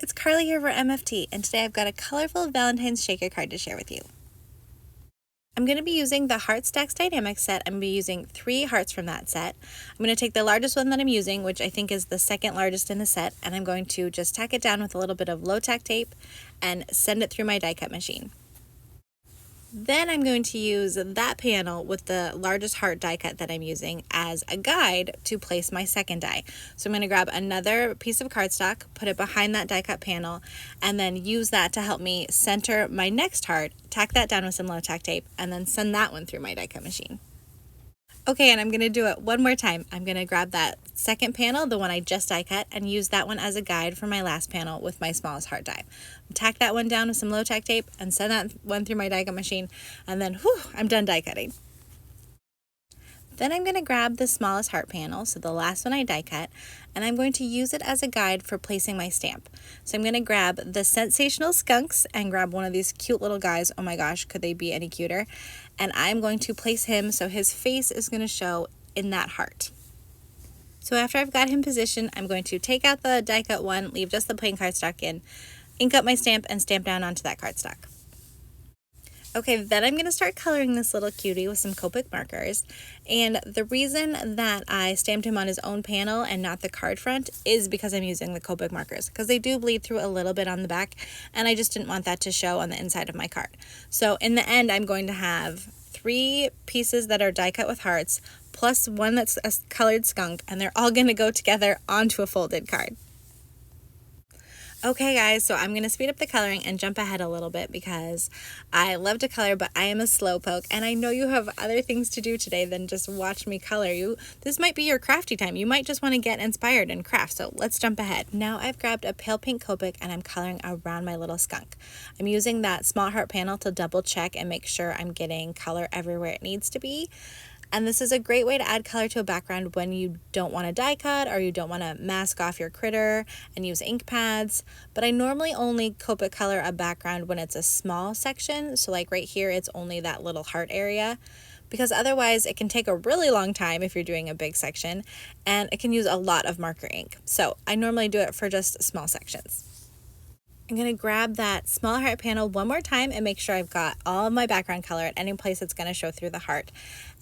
it's Carly here for MFT, and today I've got a colorful Valentine's shaker card to share with you. I'm going to be using the Heart Stacks Die-namics set. I'm going to be using 3 hearts from that set. I'm going to take the largest one that I'm using, which I think is the second largest in the set, and I'm going to just tack it down with a little bit of low-tack tape and send it through my die cut machine. Then I'm going to use that panel with the largest heart die cut that I'm using as a guide to place my second die. So I'm going to grab another piece of cardstock, put it behind that die cut panel, and then use that to help me center my next heart, tack that down with some low tack tape, and then send that one through my die cut machine. Okay, and I'm going to do it one more time. I'm going to grab that second panel, the one I just die cut, and use that one as a guide for my last panel with my smallest heart die. Tack that one down with some low tack tape and send that one through my die cut machine, and then whew, I'm done die cutting. Then I'm going to grab the smallest heart panel, so the last one I die cut, and I'm going to use it as a guide for placing my stamp. So I'm going to grab the Sensational Skunks and grab one of these cute little guys. Oh my gosh, could they be any cuter? And I'm going to place him so his face is going to show in that heart. So after I've got him positioned, I'm going to take out the die cut one, leave just the plain cardstock in, ink up my stamp, and stamp down onto that cardstock. Okay, then I'm going to start coloring this little cutie with some Copic markers, and the reason that I stamped him on his own panel and not the card front is because I'm using the Copic markers, because they do bleed through a little bit on the back, and I just didn't want that to show on the inside of my card. So in the end, I'm going to have 3 pieces that are die cut with hearts, plus one that's a colored skunk, and they're all going to go together onto a folded card. Okay guys, so I'm going to speed up the coloring and jump ahead a little bit because I love to color, but I am a slowpoke, and I know you have other things to do today than just watch me color. This might be your crafty time. You might just want to get inspired and craft, so let's jump ahead. Now I've grabbed a pale pink Copic and I'm coloring around my little skunk. I'm using that small heart panel to double check and make sure I'm getting color everywhere it needs to be. And this is a great way to add color to a background when you don't want to die cut or you don't want to mask off your critter and use ink pads. But I normally only Copic color a background when it's a small section. So like right here, it's only that little heart area, because otherwise it can take a really long time if you're doing a big section, and it can use a lot of marker ink. So I normally do it for just small sections. I'm going to grab that small heart panel one more time and make sure I've got all of my background color at any place that's going to show through the heart.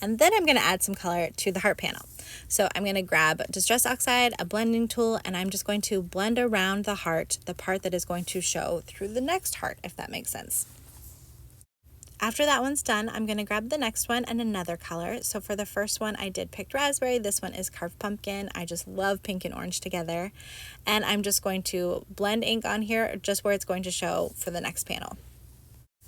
And then I'm going to add some color to the heart panel. So I'm going to grab Distress Oxide, a blending tool, and I'm just going to blend around the heart, the part that is going to show through the next heart, if that makes sense. After that one's done, I'm going to grab the next one and another color. So for the first one, I did Picked Raspberry. This one is Carved Pumpkin. I just love pink and orange together. And I'm just going to blend ink on here just where it's going to show for the next panel.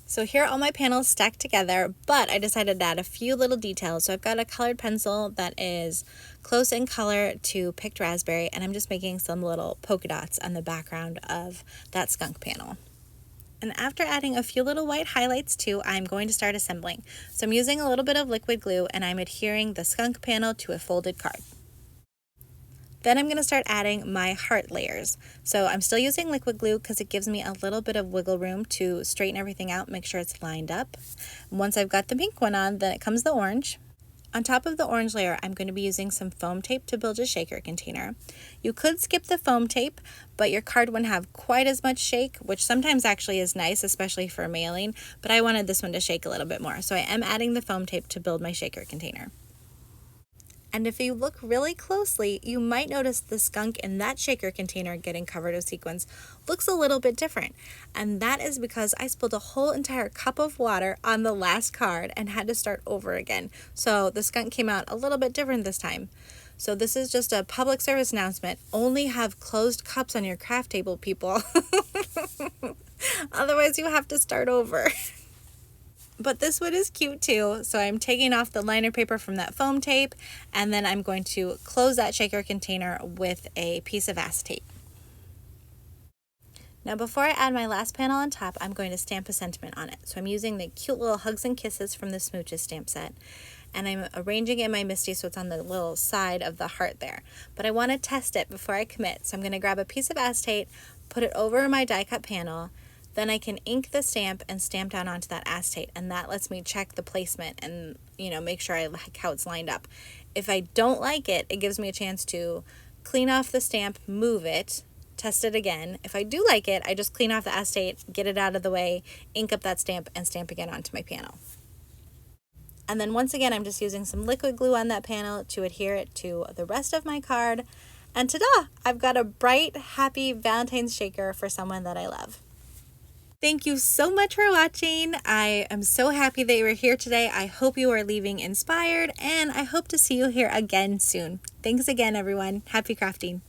So here are all my panels stacked together, but I decided to add a few little details. So I've got a colored pencil that is close in color to Picked Raspberry, and I'm just making some little polka dots on the background of that skunk panel. And after adding a few little white highlights too, I'm going to start assembling. So I'm using a little bit of liquid glue and I'm adhering the skunk panel to a folded card. Then I'm going to start adding my heart layers. So I'm still using liquid glue because it gives me a little bit of wiggle room to straighten everything out, make sure it's lined up. Once I've got the pink one on, then it comes the orange. On top of the orange layer, I'm going to be using some foam tape to build a shaker container. You could skip the foam tape, but your card wouldn't have quite as much shake, which sometimes actually is nice, especially for mailing, but I wanted this one to shake a little bit more, so I am adding the foam tape to build my shaker container. And if you look really closely, you might notice the skunk in that shaker container getting covered with sequins looks a little bit different. And that is because I spilled a whole entire cup of water on the last card and had to start over again. So the skunk came out a little bit different this time. So this is just a public service announcement. Only have closed cups on your craft table, people. Otherwise you have to start over. But this one is cute too, so I'm taking off the liner paper from that foam tape, and then I'm going to close that shaker container with a piece of acetate. Now before I add my last panel on top, I'm going to stamp a sentiment on it. So I'm using the cute little Hugs and Kisses from the Smooches stamp set, and I'm arranging it in my MISTI so it's on the little side of the heart there. But I want to test it before I commit, so I'm going to grab a piece of acetate, put it over my die cut panel. Then I can ink the stamp and stamp down onto that acetate, and that lets me check the placement and, make sure I like how it's lined up. If I don't like it, it gives me a chance to clean off the stamp, move it, test it again. If I do like it, I just clean off the acetate, get it out of the way, ink up that stamp, and stamp again onto my panel. And then once again, I'm just using some liquid glue on that panel to adhere it to the rest of my card. And ta-da! I've got a bright, happy Valentine's shaker for someone that I love. Thank you so much for watching. I am so happy that you were here today. I hope you are leaving inspired, and I hope to see you here again soon. Thanks again, everyone. Happy crafting.